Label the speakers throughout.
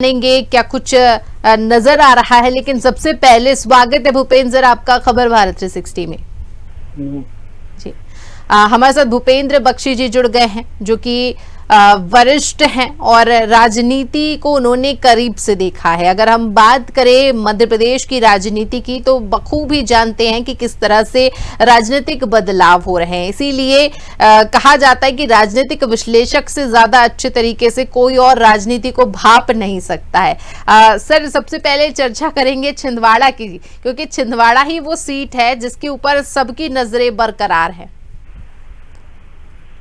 Speaker 1: जानेंगे क्या कुछ नजर आ रहा है, लेकिन सबसे पहले स्वागत है भूपेंद्र आपका खबर भारत 360 में। जी, हमारे साथ भूपेंद्र बख्शी जी जुड़ गए हैं, जो कि वरिष्ठ हैं और राजनीति को उन्होंने करीब से देखा है। अगर हम बात करें मध्य प्रदेश की राजनीति की, तो बखूबी जानते हैं कि किस तरह से राजनीतिक बदलाव हो रहे हैं। इसीलिए कहा जाता है कि राजनीतिक विश्लेषक से ज्यादा अच्छे तरीके से कोई और राजनीति को भाप नहीं सकता है। सर, सबसे पहले चर्चा करेंगे छिंदवाड़ा की, क्योंकि छिंदवाड़ा ही वो सीट है जिसके ऊपर सबकी नजरें बरकरार है।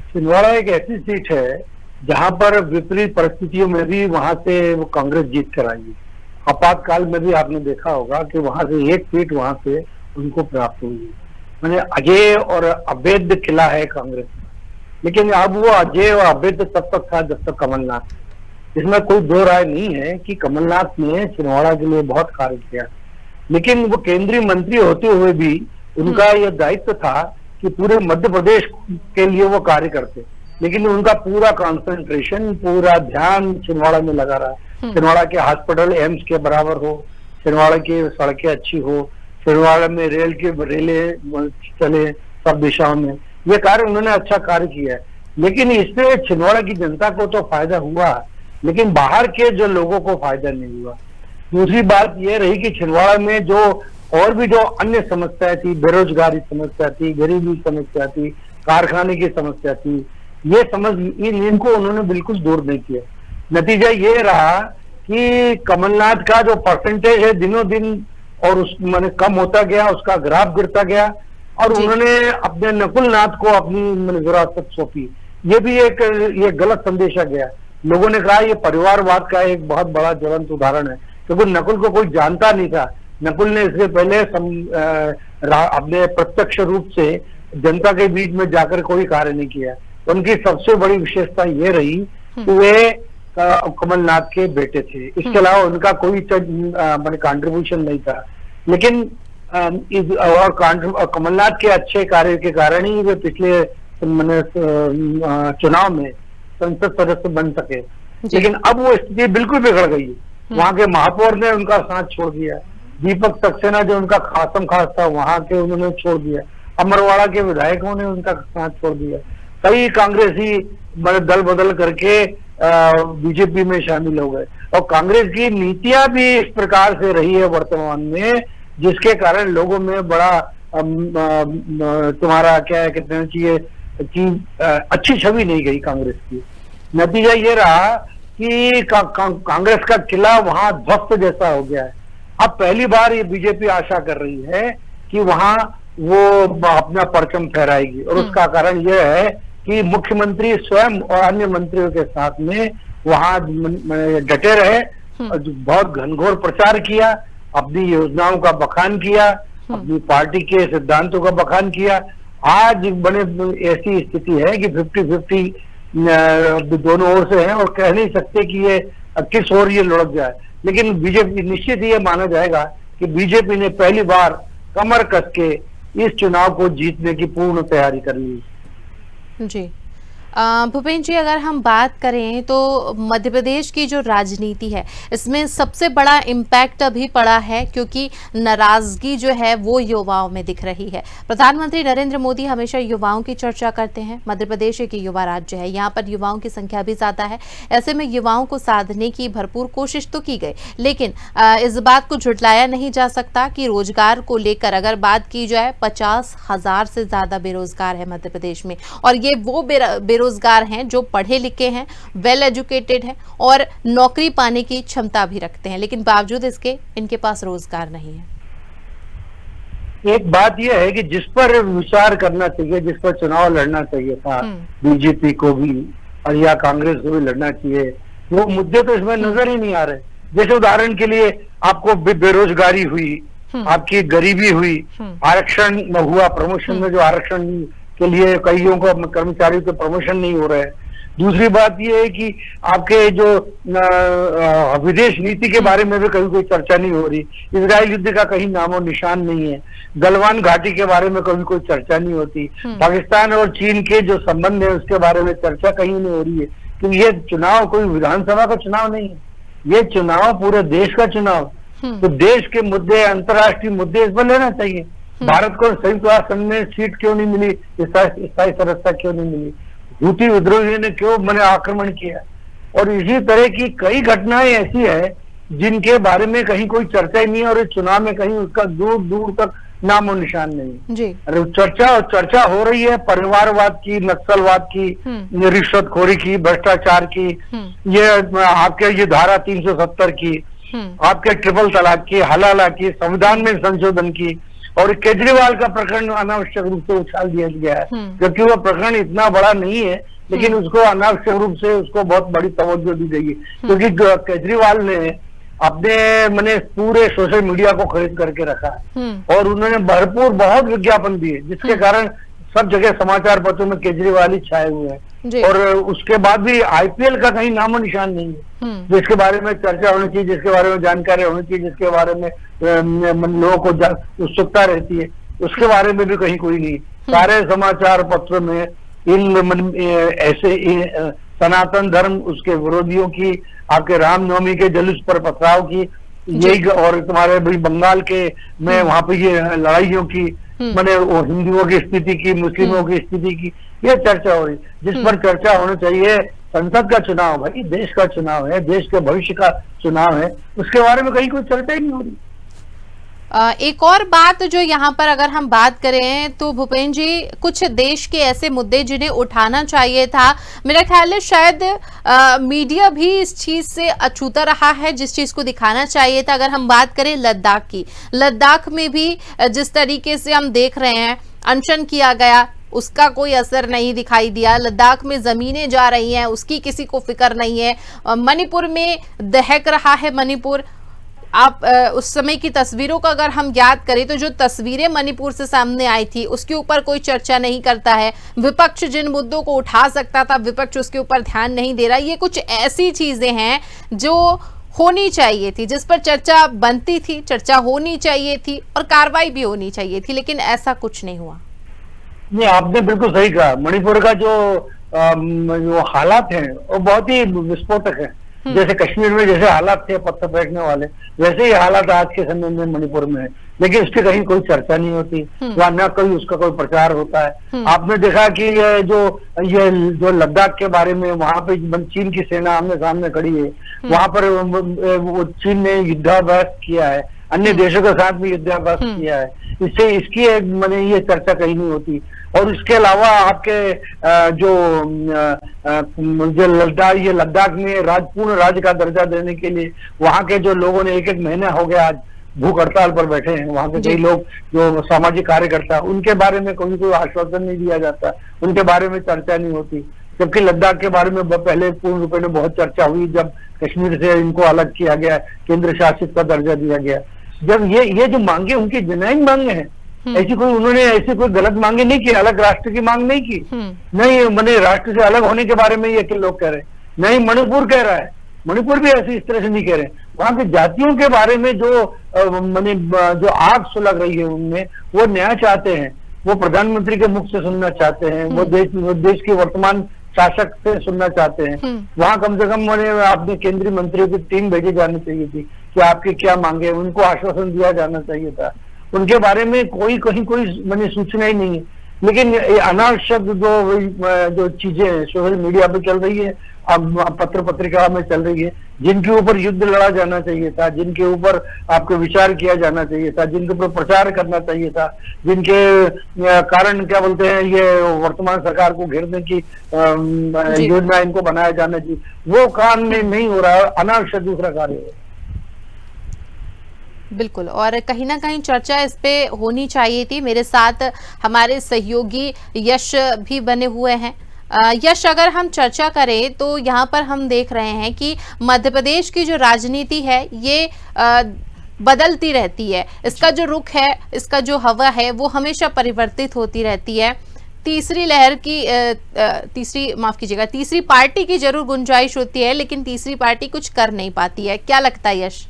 Speaker 2: छिंदवाड़ा एक ऐसी सीट है जहां पर विपरीत परिस्थितियों में भी वहां से वो कांग्रेस जीत कर आएगी। आपातकाल में भी आपने देखा होगा कि वहां से एक सीट वहां से उनको प्राप्त हुई। मैंने अजय और अवैध किला है कांग्रेस, लेकिन अब वो अजय और अवैध तब तक था जब तक कमलनाथ। इसमें कोई दो राय नहीं है कि कमलनाथ ने छिंदवाड़ा के लिए बहुत कार्य किया, लेकिन वो केंद्रीय मंत्री होते हुए भी उनका यह दायित्व था कि पूरे मध्य प्रदेश के लिए वो कार्य करते, लेकिन उनका पूरा कंसंट्रेशन, पूरा ध्यान छिंदवाड़ा में लगा रहा। छिंदवाड़ा के हॉस्पिटल एम्स के बराबर हो, छिंदवाड़ा की सड़कें अच्छी हो, छिंदवाड़ा में रेलें चले सब दिशाओं में, ये कार्य उन्होंने अच्छा कार्य किया है। लेकिन इससे छिंदवाड़ा की जनता को तो फायदा हुआ, लेकिन बाहर के जो लोगों को फायदा नहीं हुआ। दूसरी बात यह रही कि छिंदवाड़ा में जो और भी जो अन्य समस्याएं थी, बेरोजगारी समस्या थी, गरीबी समस्या थी, कारखाने की समस्या थी, ये इनको उन्होंने बिल्कुल दूर नहीं किया। नतीजा ये रहा कि कमलनाथ का जो परसेंटेज है दिनों दिन और उस माने कम होता गया, उसका ग्राफ गिरता गया, और उन्होंने अपने नकुल नाथ को अपनी विरासत सौंपी। ये भी ये गलत संदेशा गया। लोगों ने कहा ये परिवारवाद का एक बहुत बड़ा ज्वलंत उदाहरण है, क्योंकि नकुल को कोई जानता नहीं था। नकुल ने इससे पहले अपने प्रत्यक्ष रूप से जनता के बीच में जाकर कोई कार्य नहीं किया। उनकी सबसे बड़ी विशेषता ये रही कि वे कमलनाथ के बेटे थे, इसके अलावा उनका कोई कंट्रीब्यूशन नहीं था। लेकिन कमलनाथ के अच्छे कार्य के कारण ही वे पिछले चुनाव में संसद सदस्य बन सके। लेकिन अब वो स्थिति बिल्कुल बिगड़ गई है। वहां के महापौर ने उनका साथ छोड़ दिया, दीपक सक्सेना जो उनका खासम खास था वहां के उन्होंने छोड़ दिया, अमरवाड़ा के विधायकों ने उनका साथ छोड़ दिया, कई कांग्रेसी दल बदल करके बीजेपी में शामिल हो गए। और कांग्रेस की नीतियां भी इस प्रकार से रही है वर्तमान में, जिसके कारण लोगों में बड़ा तुम्हारा क्या कहना चाहिए कि अच्छी छवि नहीं गई कांग्रेस की। नतीजा ये रहा कि कांग्रेस का किला वहां ध्वस्त जैसा हो गया है। अब पहली बार ये बीजेपी आशा कर रही है कि वहां वो अपना परचम फहराएगी, और उसका कारण यह है कि मुख्यमंत्री स्वयं और अन्य मंत्रियों के साथ में वहां डटे रहे, बहुत घनघोर प्रचार किया, अपनी योजनाओं का बखान किया, अपनी पार्टी के सिद्धांतों का बखान किया। आज बड़े ऐसी स्थिति है कि 50-50 दोनों ओर से है, और कह नहीं सकते कि ये किस ओर ये लुढ़क जाए। लेकिन बीजेपी निश्चित ये माना जाएगा कि बीजेपी ने पहली बार कमर कस के इस चुनाव को जीतने की पूर्ण तैयारी कर ली।
Speaker 1: जी, भूपेंद्र जी, अगर हम बात करें तो मध्य प्रदेश की जो राजनीति है इसमें सबसे बड़ा इम्पैक्ट अभी पड़ा है, क्योंकि नाराजगी जो है वो युवाओं में दिख रही है। प्रधानमंत्री नरेंद्र मोदी हमेशा युवाओं की चर्चा करते हैं। मध्य प्रदेश एक युवा राज्य है, यहाँ पर युवाओं की संख्या भी ज्यादा है। ऐसे में युवाओं को साधने की भरपूर कोशिश तो की गई, लेकिन इस बात को झुटलाया नहीं जा सकता कि रोजगार को लेकर अगर बात की जाए 50,000 से ज्यादा बेरोजगार है मध्य प्रदेश में, और ये वो बेरोजगार हैं जो पढ़े लिखे हैं, वेल एजुकेटेड हैं और नौकरी पाने की क्षमता भी रखते हैं, लेकिन बावजूद इसके इनके पास रोजगार नहीं है।
Speaker 2: एक बात यह है कि जिस पर विचार करना चाहिए, जिस पर चुनाव लड़ना चाहिए था बीजेपी को भी और या कांग्रेस को भी लड़ना चाहिए, वो मुद्दे तो इसमें नजर ही नहीं आ रहे। जैसे उदाहरण के लिए आपको बेरोजगारी हुई, आपकी गरीबी हुई, आरक्षण हुआ, प्रमोशन में जो आरक्षण के लिए कईयों को कर्मचारियों के प्रमोशन नहीं हो रहे हैं। दूसरी बात यह है कि आपके जो विदेश नीति के बारे में भी कभी कोई चर्चा नहीं हो रही। इजराइल युद्ध का कहीं नामो निशान नहीं है। गलवान घाटी के बारे में कभी कोई चर्चा नहीं होती। पाकिस्तान और चीन के जो संबंध है उसके बारे में चर्चा कहीं नहीं हो रही है, क्योंकि ये चुनाव कोई विधानसभा का चुनाव नहीं है, ये चुनाव पूरे देश का चुनाव, तो देश के मुद्दे, अंतर्राष्ट्रीय मुद्दे इस पर लेना चाहिए। भारत को संयुक्त राष्ट्र संघ में सीट क्यों नहीं मिली, स्थायी सदस्यता क्यों नहीं मिली, हूथी विद्रोहियों ने क्यों मैंने आक्रमण किया, और इसी तरह की कई घटनाएं ऐसी है जिनके बारे में कहीं कोई चर्चा ही नहीं है, और इस चुनाव में कहीं उसका दूर दूर तक नामो निशान नहीं
Speaker 1: जी।
Speaker 2: अरे चर्चा हो रही है परिवारवाद की, नक्सलवाद की, रिश्वतखोरी की, भ्रष्टाचार की, ये आपके ये धारा 370 की, आपके ट्रिपल तलाक की, हलाला की, संविधान में संशोधन की, और केजरीवाल का प्रकरण अनावश्यक रूप से उछाल दिया गया है, क्योंकि वह प्रकरण इतना बड़ा नहीं है, लेकिन उसको अनावश्यक रूप से उसको बहुत बड़ी तवज्जो दी गई है, क्योंकि केजरीवाल ने अपने मैंने पूरे सोशल मीडिया को खरीद करके रखा है, और उन्होंने भरपूर बहुत विज्ञापन दिए, जिसके कारण सब जगह समाचार पत्रों में केजरीवाल ही छाए हुए हैं, और उसके बाद भी आईपीएल का कहीं नामो निशान नहीं है, जिसके बारे में चर्चा होनी चाहिए, जिसके बारे में जानकारी होनी चाहिए, जिसके बारे में लोगों को उत्सुकता रहती है, उसके बारे में भी कहीं कोई नहीं। सारे समाचार पत्र में इन ऐसे सनातन धर्म, उसके विरोधियों की, आपके रामनवमी के जुलूस पर पथराव की, यही, और तुम्हारे भाई बंगाल के में वहां पे ये लड़ाइयों की, मैंने वो हिंदुओं की स्थिति की, मुस्लिमों की स्थिति की, ये चर्चा हो रही, जिस पर चर्चा होनी चाहिए संसद का चुनाव, भाई देश का चुनाव है, देश के भविष्य का चुनाव है, उसके बारे में कहीं कोई चर्चा ही नहीं हो रही।
Speaker 1: एक और बात जो यहाँ पर अगर हम बात करें तो भूपेंद्र जी, कुछ देश के ऐसे मुद्दे जिन्हें उठाना चाहिए था, मेरा ख्याल है शायद मीडिया भी इस चीज से अछूता रहा है, जिस चीज को दिखाना चाहिए था। अगर हम बात करें लद्दाख की, लद्दाख में भी जिस तरीके से हम देख रहे हैं अनशन किया गया, उसका कोई असर नहीं दिखाई दिया। लद्दाख में जमीनें जा रही हैं, उसकी किसी को फिक्र नहीं है। मणिपुर में दहक रहा है मणिपुर। आप उस समय की तस्वीरों का अगर हम याद करें तो जो तस्वीरें मणिपुर से सामने आई थी उसके ऊपर कोई चर्चा नहीं करता है। विपक्ष जिन मुद्दों को उठा सकता था, विपक्ष उसके ऊपर ध्यान नहीं दे रहा। ये कुछ ऐसी चीजें हैं जो होनी चाहिए थी, जिस पर चर्चा बनती थी, चर्चा होनी चाहिए थी और कार्रवाई भी होनी चाहिए थी, लेकिन ऐसा कुछ नहीं हुआ।
Speaker 2: नहीं, आपने बिल्कुल सही कहा। मणिपुर का जो हालात हैं वो बहुत ही विस्फोटक है। जैसे कश्मीर में जैसे हालात थे पत्थर फेंकने वाले, वैसे ही हालात आज के समय में मणिपुर में है, लेकिन उसकी कहीं कोई चर्चा नहीं होती, वहाँ न कोई उसका कोई प्रचार होता है। आपने देखा कि ये जो लद्दाख के बारे में, वहां पे चीन की सेना आमने सामने खड़ी है, वहां पर वो चीन ने युद्धाभ्यास किया है, अन्य देशों के साथ भी युद्धाभ्यास किया है, इससे इसकी मैंने ये चर्चा कहीं नहीं होती। और इसके अलावा आपके जो लद्दाख में पूर्ण राज्य का दर्जा देने के लिए वहां के जो लोगों ने एक महीना हो गया आज भूख हड़ताल पर बैठे हैं, वहां के कई लोग जो सामाजिक कार्यकर्ता, उनके बारे में कोई आश्वासन नहीं दिया जाता, उनके बारे में चर्चा नहीं होती। जबकि लद्दाख के बारे में पहले पूर्ण रूप में बहुत चर्चा हुई जब कश्मीर से इनको अलग किया गया, केंद्र शासित का दर्जा दिया गया। जब ये जो मांगे उनकी जेन्युइन मांगे हैं, उन्होंने ऐसी कोई गलत मांगे नहीं की, अलग राष्ट्र की मांग नहीं की। नहीं, मैंने राष्ट्र से अलग होने के बारे में ये लोग कह रहे हैं, नहीं मणिपुर कह रहा है, मणिपुर भी ऐसी इस तरह से नहीं कह रहे। वहां की जातियों के बारे में जो आग सुलग रही है उनमें, वो न्याय चाहते हैं, वो प्रधानमंत्री के मुख से सुनना चाहते हैं, वो देश के वर्तमान शासक से सुनना चाहते हैं। वहां कम से कम आपने केंद्रीय मंत्रियों की टीम भेजी जानी चाहिए थी कि आपकी क्या मांगे, उनको आश्वासन दिया जाना चाहिए था। उनके बारे में कहीं कोई सूचना ही नहीं है। लेकिन अनावश्यक जो चीजें सोशल मीडिया पे चल रही है, अब पत्र पत्रिका में चल रही है, जिनके ऊपर युद्ध लड़ा जाना चाहिए था, जिनके ऊपर आपको विचार किया जाना चाहिए था, जिनके ऊपर प्रचार करना चाहिए था, जिनके कारण क्या बोलते हैं ये वर्तमान सरकार को घेरने की योजना इनको बनाया जाना चाहिए, वो काम नहीं हो रहा है, अनावश्यक दूसरा कार्य हो रहा है।
Speaker 1: बिल्कुल, और कहीं ना कहीं चर्चा इस पे होनी चाहिए थी। मेरे साथ हमारे सहयोगी यश भी बने हुए हैं। यश, अगर हम चर्चा करें तो यहाँ पर हम देख रहे हैं कि मध्य प्रदेश की जो राजनीति है ये बदलती रहती है। इसका जो रुख है, इसका जो हवा है वो हमेशा परिवर्तित होती रहती है। तीसरी लहर की तीसरी पार्टी की जरूर गुंजाइश होती है, लेकिन तीसरी पार्टी कुछ कर नहीं पाती है। क्या लगता है यश?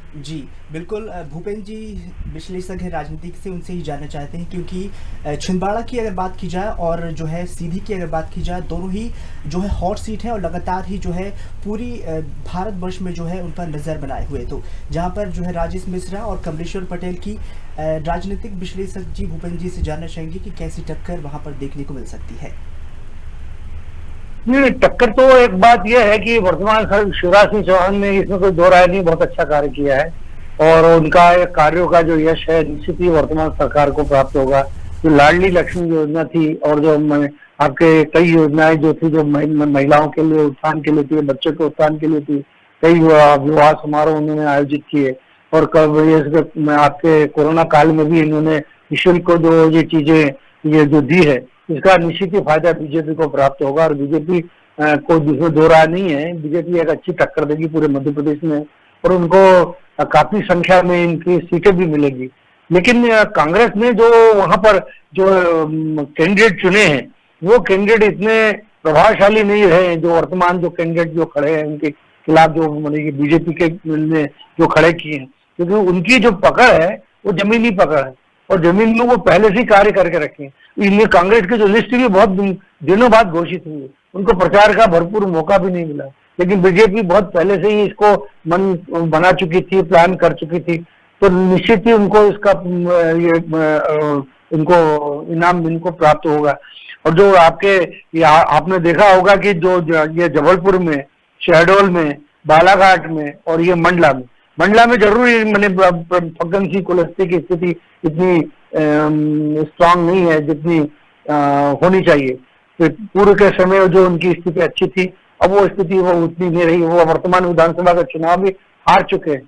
Speaker 3: जी, बिल्कुल। भूपेंद्र जी विश्लेषक हैं राजनीतिक से, उनसे ही जानना चाहते हैं, क्योंकि छिंदवाड़ा की अगर बात की जाए और जो है सीधी की अगर बात की जाए, दोनों ही जो है हॉट सीट है और लगातार ही जो है पूरी भारतवर्ष में जो है उन पर नज़र बनाए हुए। तो जहां पर जो है राजेश मिश्रा और कमलेश्वर पटेल की राजनीतिक विश्लेषक जी भूपेंद्र जी से जानना चाहेंगे कि कैसी टक्कर वहां पर देखने को मिल सकती है।
Speaker 2: नहीं, टक्कर तो एक बात यह है कि वर्तमान शिवराज सिंह चौहान ने इसमें कोई दो राय नहीं, बहुत अच्छा कार्य किया है और उनका कार्यों का जो यश है निश्चित ही वर्तमान सरकार को प्राप्त होगा। जो लाडली लक्ष्मी योजना थी और जो आपके कई योजनाएं जो थी, जो महिलाओं के लिए उत्थान के लिए थी, बच्चों के उत्थान के लिए थी, कई विवाह समारोह उन्होंने आयोजित किए और कब ये आपके कोरोना काल में भी इन्होंने निःशुल्क को जो ये चीजें ये जो दी है, इसका निश्चित ही फायदा बीजेपी को प्राप्त होगा और बीजेपी को जिसमें दो राय नहीं है, बीजेपी एक अच्छी टक्कर देगी पूरे मध्य प्रदेश में और उनको काफी संख्या में इनकी सीटें भी मिलेगी। लेकिन कांग्रेस ने जो वहां पर जो कैंडिडेट चुने हैं, वो कैंडिडेट इतने प्रभावशाली नहीं रहे। जो वर्तमान जो कैंडिडेट जो खड़े हैं उनके खिलाफ जो मतलब बीजेपी के ने जो खड़े किए हैं, क्योंकि उनकी जो पकड़ है वो जमीनी पकड़ है और जमीन में वो पहले से ही कार्य करके रखे हैं। इसलिए कांग्रेस की जो लिस्ट भी बहुत दिनों बाद घोषित हुई है, उनको प्रचार का भरपूर मौका भी नहीं मिला। लेकिन बीजेपी बहुत पहले से ही इसको मन बना चुकी थी, प्लान कर चुकी थी, तो निश्चित ही उनको इसका इनको इनाम इनको प्राप्त होगा। और जो आपके आपने देखा होगा कि जो ये जबलपुर में, शहडोल में, बालाघाट में और ये मंडला में जरूर मैंने फग्गन सिंह कुलस्ते की स्थिति इतनी स्ट्रांग नहीं है जितनी होनी चाहिए। तो पूर्व के समय जो उनकी स्थिति अच्छी थी, अब वो स्थिति वो उतनी नहीं रही। वो वर्तमान विधानसभा का चुनाव भी हार चुके हैं,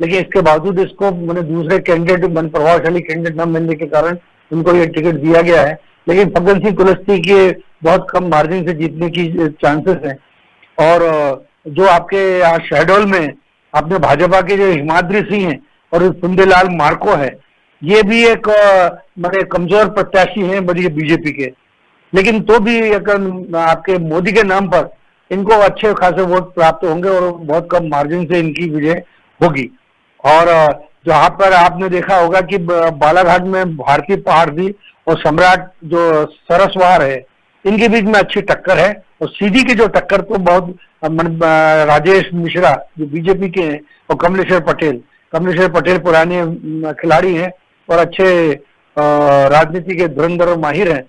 Speaker 2: लेकिन इसके बावजूद इसको मैंने दूसरे कैंडिडेट प्रभावशाली कैंडिडेट न मिलने के कारण उनको ये टिकट दिया गया है। लेकिन फग्गन सिंह कुलस्ते के बहुत कम मार्जिन से जीतने की चांसेस हैं। और जो आपके यहाँ शहडोल में आपने भाजपा के जो हिमाद्री सिंह हैं और सुंदरलाल मार्को है, ये भी एक बड़े कमजोर प्रत्याशी हैं बड़ी बीजेपी के, लेकिन तो भी एक आपके मोदी के नाम पर इनको अच्छे खासे वोट प्राप्त होंगे और बहुत कम मार्जिन से इनकी विजय होगी। और जहां पर आपने देखा होगा कि बालाघाट में भारती पहाड़ी और सम्राट जो सरसवार है, इनके बीच में अच्छी टक्कर है। और सीधी की जो टक्कर तो बहुत राजेश मिश्रा जो बीजेपी के हैं और कमलेश्वर पटेल पुराने खिलाड़ी हैं और अच्छे राजनीति के धुरंधर और माहिर हैं,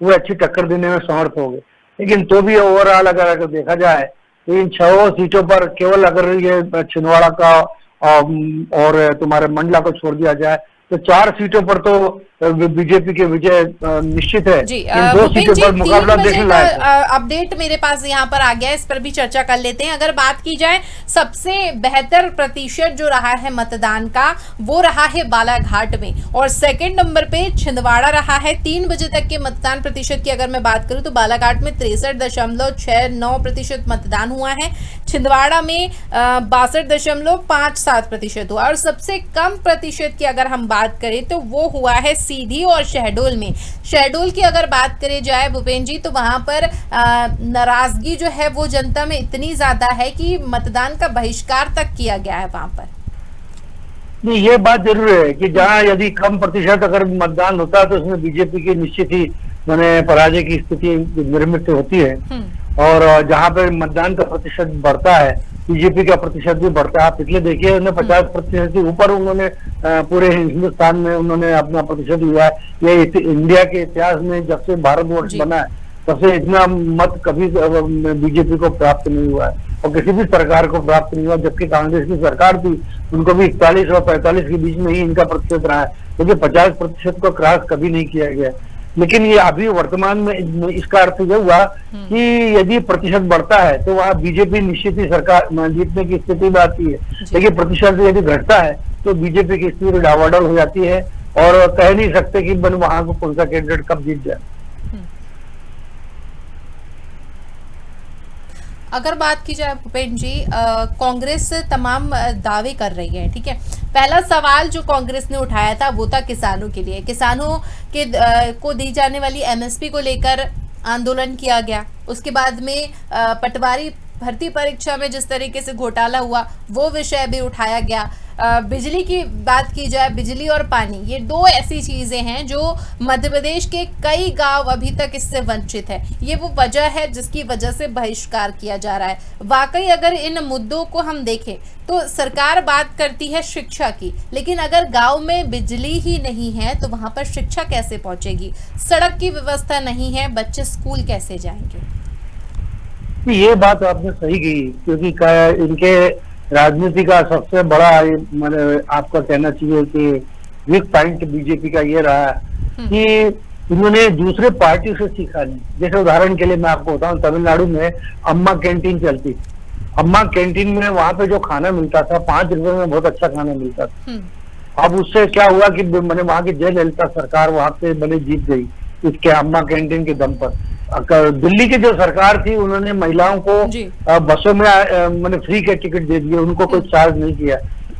Speaker 2: वो अच्छी टक्कर देने में समर्थ हो गए। लेकिन तो भी ओवरऑल अगर देखा जाए तो इन 6 सीटों पर केवल अगर ये छिंदवाड़ा का और तुम्हारे मंडला को छोड़ दिया जाए तो 4 सीटों पर तो बीजेपी के विजय निश्चित है।
Speaker 1: जी,
Speaker 2: इन 2 सीटों पर मुकाबला देखने लायक है।
Speaker 1: अपडेट मेरे पास यहाँ पर आ गया, इस पर भी चर्चा कर लेते हैं। अगर बात की जाए सबसे बेहतर प्रतिशत जो रहा है मतदान का, वो रहा है बालाघाट में और सेकंड नंबर पे छिंदवाड़ा रहा है। 3 बजे तक के मतदान प्रतिशत की अगर मैं बात करूं तो बालाघाट में 63.69% मतदान हुआ है, छिंदवाड़ा में 62.57% हुआ और सबसे कम प्रतिशत की अगर हम बात करें तो वो हुआ है सीधी और शहडोल में। शहडोल की अगर बात करें जाए भूपेंद्र जी, तो वहां पर नाराजगी जो है वो जनता में इतनी ज्यादा है कि मतदान का बहिष्कार तक किया गया है वहां पर।
Speaker 2: नहीं, ये बात जरूर है कि जहां यदि कम प्रतिशत अगर मतदान होता है तो उसमें बीजेपी की निश्चित ही मैंने पराजय की स्थिति निर्मित होती है। और जहां पर मतदान का प्रतिशत बढ़ता है, बीजेपी का प्रतिशत भी बढ़ता है। आप पिछले देखिए, उन्हें 50% से ऊपर उन्होंने पूरे हिंदुस्तान में उन्होंने अपना प्रतिशत लिया है। ये इंडिया के इतिहास में जब से भारतवर्ष बना है तब से इतना मत कभी बीजेपी को प्राप्त नहीं हुआ है और किसी भी सरकार को प्राप्त नहीं हुआ। जबकि कांग्रेस की सरकार थी, उनको भी 41 और 45 के बीच में ही इनका प्रतिशत रहा है, क्योंकि 50% को क्रॉस कभी नहीं किया गया। लेकिन ये अभी वर्तमान में इसका अर्थ यह हुआ कि यदि प्रतिशत बढ़ता है तो वहाँ बीजेपी निश्चित ही सरकार जीतने की स्थिति में आती है। लेकिन प्रतिशत यदि घटता है तो बीजेपी की स्थिति डावाडोल हो जाती है और कह नहीं सकते कि वहां को कौन सा कैंडिडेट कब जीत जाए।
Speaker 1: अगर बात की जाए भूपेंद्र जी, कांग्रेस तमाम दावे कर रही है, ठीक है। पहला सवाल जो कांग्रेस ने उठाया था वो था किसानों के लिए, किसानों के को दी जाने वाली एमएसपी को लेकर आंदोलन किया गया। उसके बाद में पटवारी भर्ती परीक्षा में जिस तरीके से घोटाला हुआ वो विषय भी उठाया गया। बिजली की बात की जाए, बिजली और पानी ये दो ऐसी चीजें हैं जो मध्य प्रदेश के कई गांव अभी तक इससे वंचित है। ये वो वजह है जिसकी वजह से बहिष्कार किया जा रहा है। वाकई अगर इन मुद्दों को हम देखें तो सरकार बात करती है शिक्षा की, लेकिन अगर गांव में बिजली ही नहीं है तो वहां पर शिक्षा कैसे पहुंचेगी? सड़क की व्यवस्था नहीं है, बच्चे स्कूल कैसे जाएंगे?
Speaker 2: ये बात आपने सही की, क्योंकि इनके राजनीति का सबसे बड़ा मैंने आपका कहना चाहिए कि वीक पॉइंट बीजेपी का ये रहा कि इन्होंने दूसरे पार्टी से सीखा नहीं। जैसे उदाहरण के लिए मैं आपको बताऊं, तमिलनाडु में अम्मा कैंटीन चलती। अम्मा कैंटीन में वहां पे जो खाना मिलता था 5 रुपए में बहुत अच्छा खाना मिलता था। अब उससे क्या हुआ कि मैंने वहां की जयललिता सरकार वहां पे मैंने जीत गई इसके अम्मा कैंटीन के दम पर। दिल्ली की जो सरकार थी उन्होंने महिलाओं को बसों में मैंने फ्री के टिकट दे दिए, उनको कोई चार्ज नहीं किया।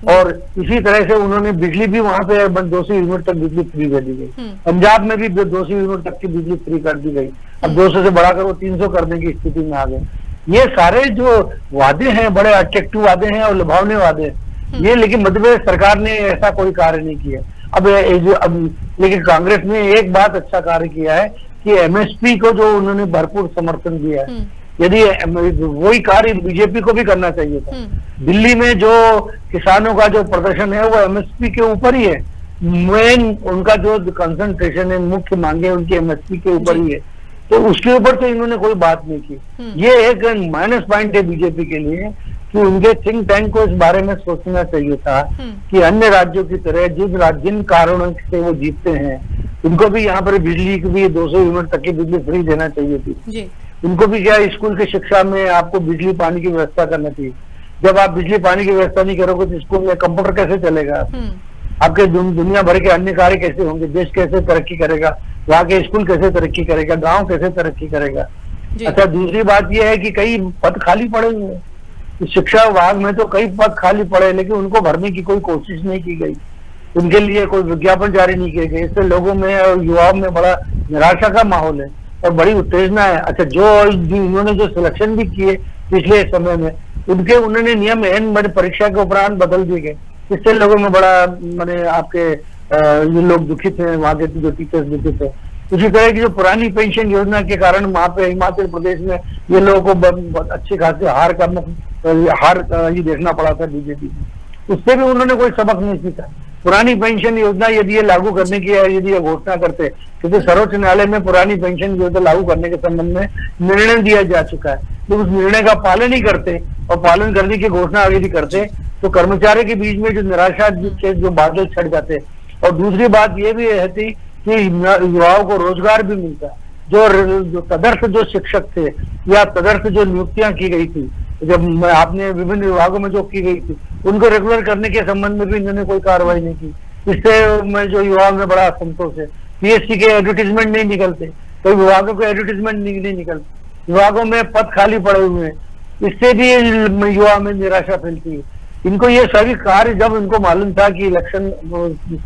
Speaker 2: और इसी तरह से उन्होंने बिजली भी वहां पे 200 यूनिट तक बिजली फ्री कर दी गई। पंजाब में भी 200 यूनिट तक की बिजली फ्री कर दी गई। अब 200 से बढ़ाकर वो 300 करने की स्थिति में आ गए। ये सारे जो वादे हैं बड़े अट्रैक्टिव वादे हैं और लुभावने वादे हैं ये, लेकिन मध्य प्रदेश सरकार ने ऐसा कोई कार्य नहीं किया। अब लेकिन कांग्रेस ने एक बात अच्छा कार्य किया है कि एमएसपी को जो उन्होंने भरपूर समर्थन दिया है। यदि वही कार्य बीजेपी को भी करना चाहिए था। दिल्ली में जो किसानों का जो प्रदर्शन है वो एमएसपी के ऊपर ही है। मेन उनका जो कंसंट्रेशन है, मुख्य मांगे उनकी एमएसपी के ऊपर ही है। तो उसके ऊपर तो इन्होंने कोई बात नहीं की। ये एक माइनस पॉइंट है बीजेपी के लिए कि उनके थिंक टैंक को इस बारे में सोचना चाहिए था कि अन्य राज्यों की तरह जिन कारणों से वो जीतते हैं उनको भी यहाँ पर बिजली की भी 200 यूनिट तक की बिजली फ्री देना चाहिए थी। उनको भी क्या स्कूल की शिक्षा में आपको बिजली पानी की व्यवस्था करना चाहिए। जब आप बिजली पानी की व्यवस्था नहीं करोगे तो स्कूल में कंप्यूटर कैसे चलेगा? आपके दुनिया भर के अन्य कार्य कैसे होंगे? देश कैसे तरक्की करेगा? वहाँ के स्कूल कैसे तरक्की करेगा? गांव कैसे तरक्की करेगा? अच्छा, दूसरी बात यह है कि कई पद खाली पड़े हुए हैं शिक्षा विभाग में, तो कई पद खाली पड़े लेकिन उनको भरने की कोई कोशिश नहीं की गई। उनके लिए कोई विज्ञापन जारी नहीं किए गए। इससे लोगों में और युवाओं में बड़ा निराशा का माहौल है और बड़ी उत्तेजना है। अच्छा, जो उन्होंने जो सिलेक्शन भी किए पिछले समय में उन्होंने नियम एन परीक्षा के उपरांत बदल दिए गए। इससे लोगों में बड़ा मैंने आपके ये लोग दुखित हैं, वहाँ के जो टीचर्स दुखित है। उसी तरह की जो पुरानी पेंशन योजना के कारण वहाँ पे हिमाचल प्रदेश में ये लोगों को अच्छे खासे हार ये देखना पड़ा था बीजेपी को। उससे भी उन्होंने कोई सबक नहीं सीखा। पुरानी पेंशन योजना यदि ये लागू करने की यदि ये घोषणा करते, क्योंकि सर्वोच्च न्यायालय में पुरानी पेंशन योजना लागू करने के संबंध में निर्णय दिया जा चुका है, तो उस निर्णय का पालन ही करते और पालन करने की घोषणा यदि करते तो कर्मचारी के बीच में जो निराशा जो बादल छट जाते। और दूसरी बात ये भी रहती कि युवाओं को रोजगार भी मिलता। जो तदर्थ जो शिक्षक थे या तदर्थ जो नियुक्तियां की गई थी, जब आपने विभिन्न विभागों में जो की गई थी, उनको रेगुलर करने के संबंध में भी इन्होंने कोई कार्रवाई नहीं की। इससे में जो युवाओं में बड़ा असंतोष है। पीएससी के एडवर्टीजमेंट नहीं निकलते, कई विभागों के एडवर्टीजमेंट नहीं निकलते, विभागों में पद खाली पड़े हुए हैं। इससे भी युवा में निराशा फैलती है। इनको ये सभी कार्य जब इनको मालूम था कि इलेक्शन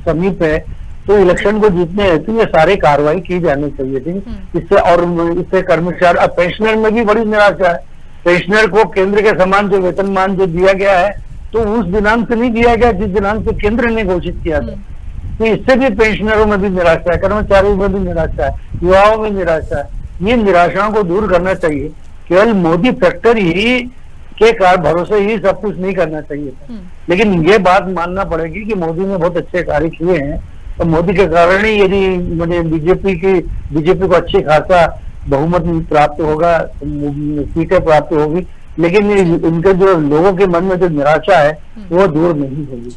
Speaker 2: समीप है तो इलेक्शन को जीतने हेतु ये सारे कार्रवाई की जानी चाहिए थी। इससे कर्मचारी, अब पेंशनर में भी बड़ी निराशा है। पेंशनर को केंद्र के समान जो वेतनमान जो दिया गया है तो उस दिनांक से नहीं दिया गया जिस दिनांक से केंद्र ने घोषित किया था। तो इससे भी पेंशनरों में भी निराशा है, कर्मचारियों में भी निराशा है, युवाओं में निराशा है। ये निराशाओं को दूर करना चाहिए। केवल मोदी फैक्टर ही के भरोसे ही सब कुछ नहीं करना चाहिए था। लेकिन ये बात मानना पड़ेगी कि मोदी ने बहुत अच्छे कार्य किए हैं और मोदी के कारण ही यदि मैंने बीजेपी को अच्छी खासा बहुमत प्राप्त होगा, सीटें प्राप्त होगी, लेकिन इनके जो लोगों के मन में जो निराशा है वो दूर नहीं होगी।